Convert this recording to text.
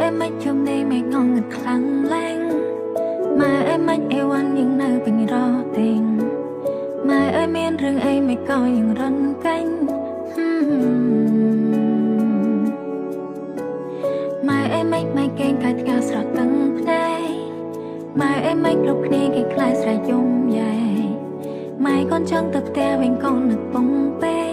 em mấy chhôm nay mày ngon ngực khăng lên mà em mấyวันยังនៅពេញរទេងម៉ែអើយមានរឿងអីមិនក៏ยังរន់កាញ់ម៉ែអើយមិនគេងកាច់កាស្រត់ទាំងភ្នែកម៉ែអើយមិនគ្រប់គ្នាគេខ្លាចស្រែយំយ៉ែម៉ែកូនចង់ទៅផ្ទះវិញកូននឹកពងពេក